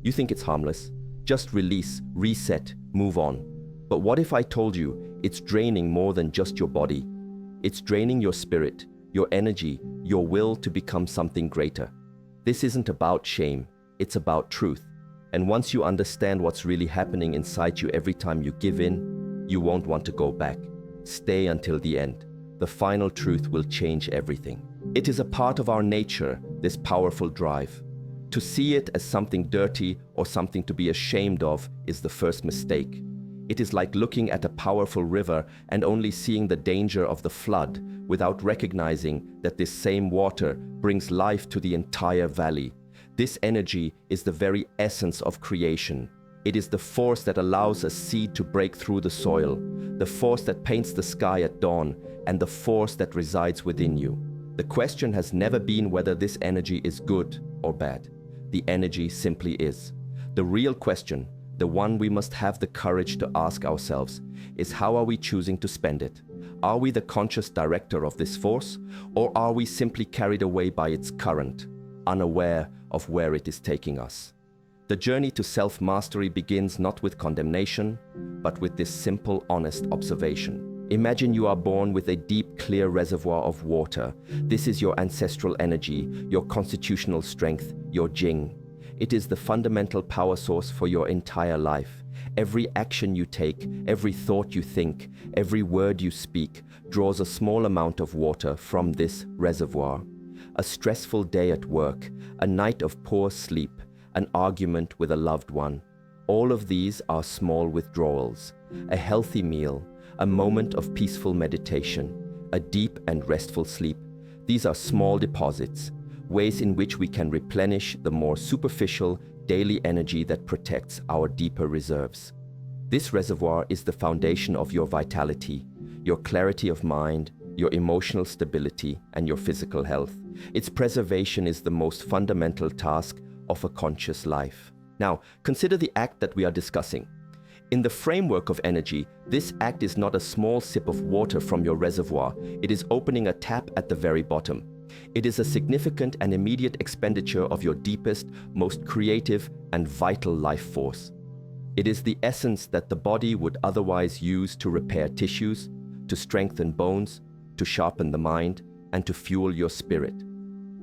You think it's harmless? Just release, reset, move on. But what if I told you it's draining more than just your body? It's draining your spirit, your energy, your will to become something greater. This isn't about shame, it's about truth. And once you understand what's really happening inside you every time you give in, you won't want to go back. Stay until the end. The final truth will change everything. It is a part of our nature, this powerful drive. To see it as something dirty or something to be ashamed of is the first mistake. It is like looking at a powerful river and only seeing the danger of the flood without recognizing that this same water brings life to the entire valley. This energy is the very essence of creation. It is the force that allows a seed to break through the soil, the force that paints the sky at dawn, and the force that resides within you. The question has never been whether this energy is good or bad. The energy simply is. The real question, the one we must have the courage to ask ourselves, is how are we choosing to spend it? Are we the conscious director of this force, or are we simply carried away by its current, unaware of where it is taking us? The journey to self-mastery begins not with condemnation, but with this simple, honest observation. Imagine you are born with a deep, clear reservoir of water. This is your ancestral energy, your constitutional strength, your Jing. It is the fundamental power source for your entire life. Every action you take, every thought you think, every word you speak draws a small amount of water from this reservoir. A stressful day at work, a night of poor sleep, an argument with a loved one. All of these are small withdrawals. A healthy meal, a moment of peaceful meditation, a deep and restful sleep. These are small deposits, ways in which we can replenish the more superficial daily energy that protects our deeper reserves. This reservoir is the foundation of your vitality, your clarity of mind, your emotional stability, and your physical health. Its preservation is the most fundamental task of a conscious life. Now, consider the act that we are discussing. In the framework of energy, this act is not a small sip of water from your reservoir. It is opening a tap at the very bottom. It is a significant and immediate expenditure of your deepest, most creative and vital life force. It is the essence that the body would otherwise use to repair tissues, to strengthen bones, to sharpen the mind, and to fuel your spirit.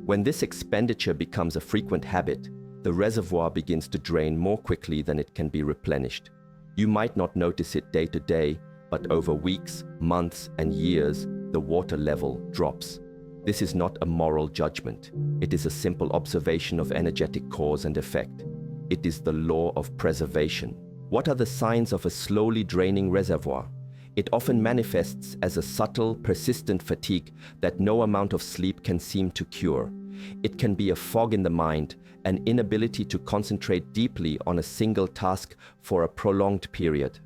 When this expenditure becomes a frequent habit, the reservoir begins to drain more quickly than it can be replenished. You might not notice it day to day, but over weeks, months, and years, the water level drops. This is not a moral judgment. It is a simple observation of energetic cause and effect. It is the law of preservation. What are the signs of a slowly draining reservoir? It often manifests as a subtle, persistent fatigue that no amount of sleep can seem to cure. It can be a fog in the mind, an inability to concentrate deeply on a single task for a prolonged period.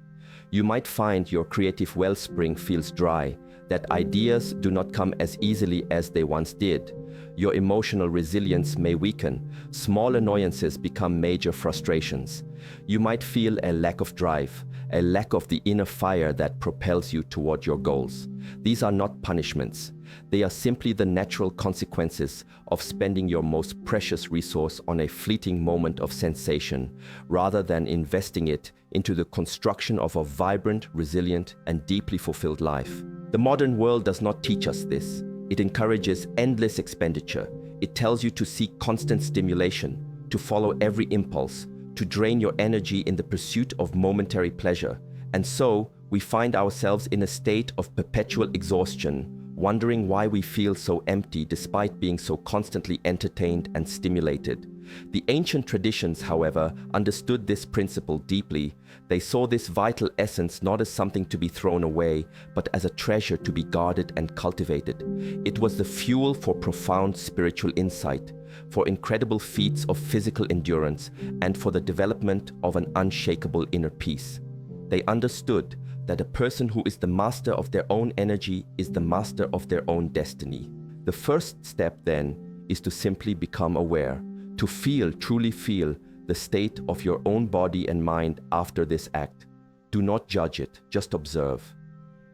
You might find your creative wellspring feels dry, that ideas do not come as easily as they once did. Your emotional resilience may weaken. Small annoyances become major frustrations. You might feel a lack of drive, a lack of the inner fire that propels you toward your goals. These are not punishments. They are simply the natural consequences of spending your most precious resource on a fleeting moment of sensation, rather than investing it into the construction of a vibrant, resilient, and deeply fulfilled life. The modern world does not teach us this. It encourages endless expenditure. It tells you to seek constant stimulation, to follow every impulse, to drain your energy in the pursuit of momentary pleasure. And so, we find ourselves in a state of perpetual exhaustion, wondering why we feel so empty despite being so constantly entertained and stimulated. The ancient traditions, however, understood this principle deeply. They saw this vital essence not as something to be thrown away, but as a treasure to be guarded and cultivated. It was the fuel for profound spiritual insight, for incredible feats of physical endurance, and for the development of an unshakable inner peace. They understood that a person who is the master of their own energy is the master of their own destiny. The first step, then, is to simply become aware, to feel, truly feel, the state of your own body and mind after this act. Do not judge it, just observe.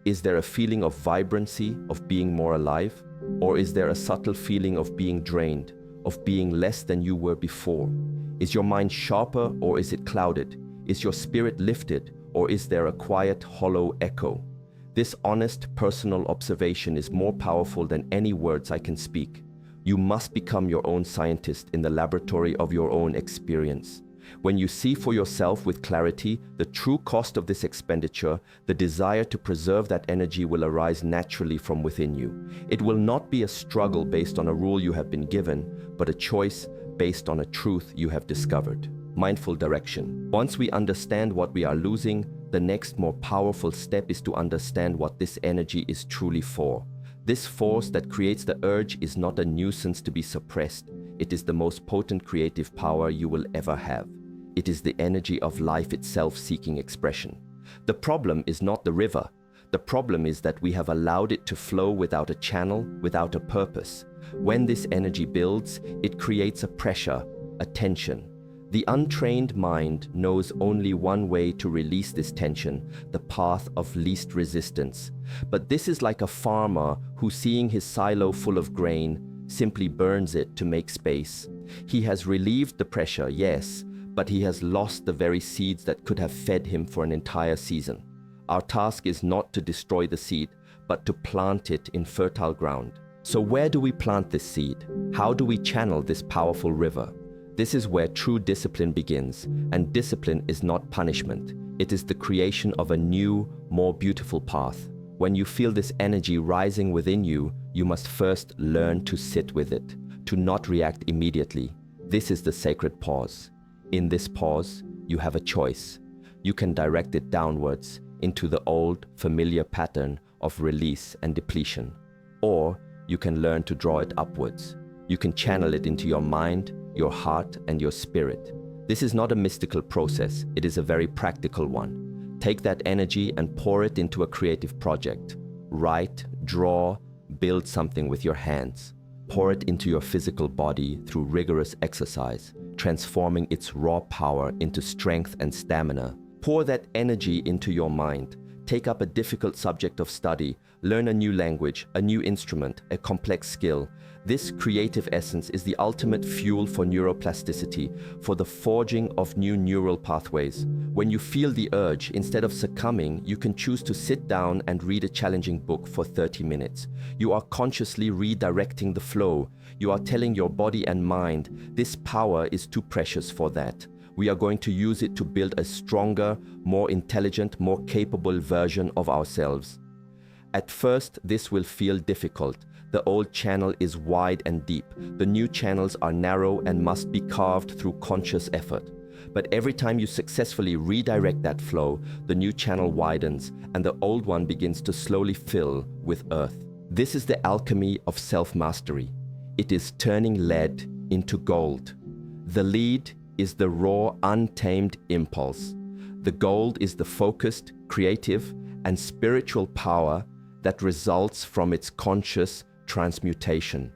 Is there a feeling of vibrancy, of being more alive? Or is there a subtle feeling of being drained, of being less than you were before? Is your mind sharper or is it clouded? Is your spirit lifted or is there a quiet, hollow echo? This honest, personal observation is more powerful than any words I can speak. You must become your own scientist in the laboratory of your own experience. When you see for yourself with clarity the true cost of this expenditure, the desire to preserve that energy will arise naturally from within you. It will not be a struggle based on a rule you have been given, but a choice based on a truth you have discovered. Mindful direction. Once we understand what we are losing, the next more powerful step is to understand what this energy is truly for. This force that creates the urge is not a nuisance to be suppressed. It is the most potent creative power you will ever have. It is the energy of life itself seeking expression. The problem is not the river. The problem is that we have allowed it to flow without a channel, without a purpose. When this energy builds, it creates a pressure, a tension. The untrained mind knows only one way to release this tension, the path of least resistance. But this is like a farmer who, seeing his silo full of grain, simply burns it to make space. He has relieved the pressure, yes, but he has lost the very seeds that could have fed him for an entire season. Our task is not to destroy the seed, but to plant it in fertile ground. So where do we plant this seed? How do we channel this powerful river? This is where true discipline begins, and discipline is not punishment. It is the creation of a new, more beautiful path. When you feel this energy rising within you, you must first learn to sit with it, to not react immediately. This is the sacred pause. In this pause, you have a choice. You can direct it downwards into the old, familiar pattern of release and depletion, or you can learn to draw it upwards. You can channel it into your mind, your heart, and your spirit. This is not a mystical process, it is a very practical one. Take that energy and pour it into a creative project. Write, draw, build something with your hands. Pour it into your physical body through rigorous exercise, transforming its raw power into strength and stamina. Pour that energy into your mind. Take up a difficult subject of study, learn a new language, a new instrument, a complex skill. This creative essence is the ultimate fuel for neuroplasticity, for the forging of new neural pathways. When you feel the urge, instead of succumbing, you can choose to sit down and read a challenging book for 30 minutes. You are consciously redirecting the flow. You are telling your body and mind, this power is too precious for that. We are going to use it to build a stronger, more intelligent, more capable version of ourselves. At first, this will feel difficult. The old channel is wide and deep. The new channels are narrow and must be carved through conscious effort. But every time you successfully redirect that flow, the new channel widens and the old one begins to slowly fill with earth. This is the alchemy of self-mastery. It is turning lead into gold. The lead is the raw, untamed impulse. The gold is the focused, creative, and spiritual power that results from its conscious transmutation.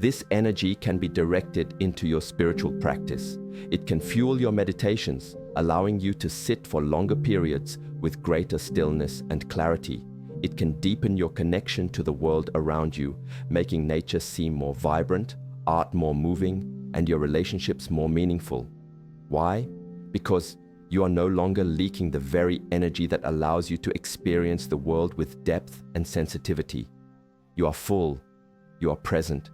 This energy can be directed into your spiritual practice. It can fuel your meditations, allowing you to sit for longer periods with greater stillness and clarity. It can deepen your connection to the world around you, making nature seem more vibrant, art more moving, and your relationships more meaningful. Why? Because you are no longer leaking the very energy that allows you to experience the world with depth and sensitivity. You are full. You are present.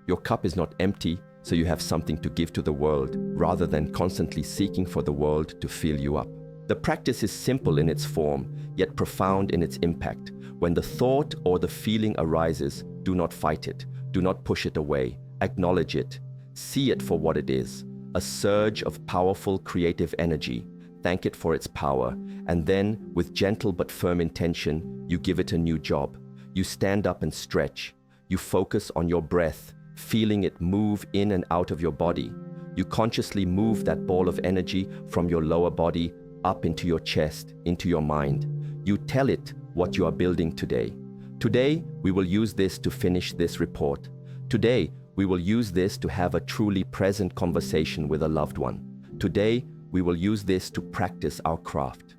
Your cup is not empty, so you have something to give to the world, rather than constantly seeking for the world to fill you up. The practice is simple in its form, yet profound in its impact. When the thought or the feeling arises, do not fight it. Do not push it away. Acknowledge it. See it for what it is, a surge of powerful creative energy. Thank it for its power, and then, with gentle but firm intention, you give it a new job. You stand up and stretch. You focus on your breath, feeling it move in and out of your body. You consciously move that ball of energy from your lower body up into your chest, into your mind. You tell it what you are building today. Today, we will use this to finish this report. Today, we will use this to have a truly present conversation with a loved one. Today, we will use this to practice our craft.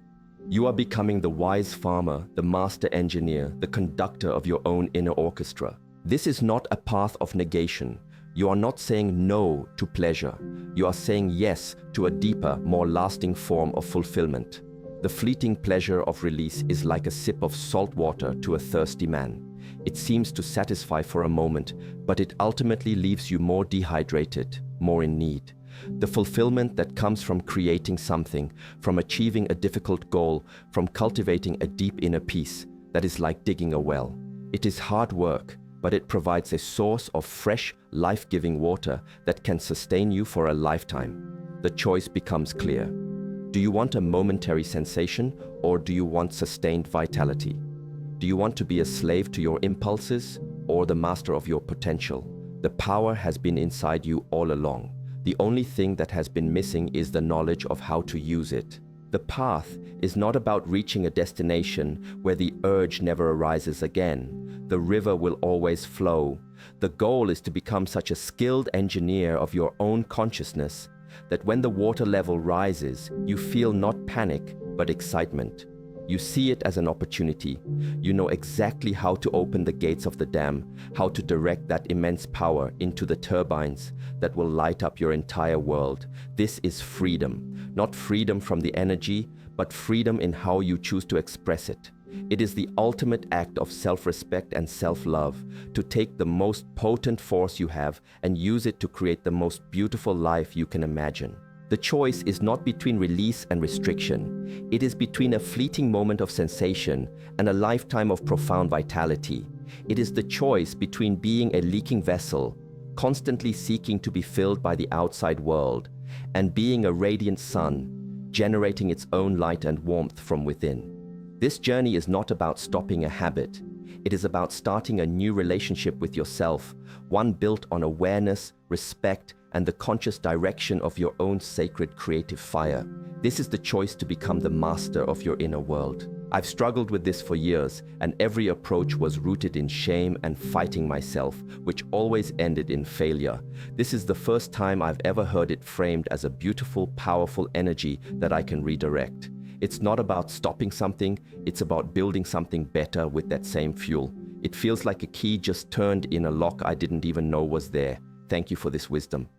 You are becoming the wise farmer, the master engineer, the conductor of your own inner orchestra. This is not a path of negation. You are not saying no to pleasure. You are saying yes to a deeper, more lasting form of fulfillment. The fleeting pleasure of release is like a sip of salt water to a thirsty man. It seems to satisfy for a moment, but it ultimately leaves you more dehydrated, more in need. The fulfillment that comes from creating something, from achieving a difficult goal, from cultivating a deep inner peace, that is like digging a well. It is hard work, but it provides a source of fresh, life-giving water that can sustain you for a lifetime. The choice becomes clear. Do you want a momentary sensation, or do you want sustained vitality? Do you want to be a slave to your impulses, or the master of your potential? The power has been inside you all along. The only thing that has been missing is the knowledge of how to use it. The path is not about reaching a destination where the urge never arises again. The river will always flow. The goal is to become such a skilled engineer of your own consciousness that when the water level rises, you feel not panic, but excitement. You see it as an opportunity. You know exactly how to open the gates of the dam, how to direct that immense power into the turbines that will light up your entire world. This is freedom. Not freedom from the energy, but freedom in how you choose to express it. It is the ultimate act of self-respect and self-love, to take the most potent force you have and use it to create the most beautiful life you can imagine. The choice is not between release and restriction. It is between a fleeting moment of sensation and a lifetime of profound vitality. It is the choice between being a leaking vessel, constantly seeking to be filled by the outside world, and being a radiant sun, generating its own light and warmth from within. This journey is not about stopping a habit. It is about starting a new relationship with yourself, one built on awareness, respect, and the conscious direction of your own sacred creative fire. This is the choice to become the master of your inner world. I've struggled with this for years, and every approach was rooted in shame and fighting myself, which always ended in failure. This is the first time I've ever heard it framed as a beautiful, powerful energy that I can redirect. It's not about stopping something, it's about building something better with that same fuel. It feels like a key just turned in a lock I didn't even know was there. Thank you for this wisdom.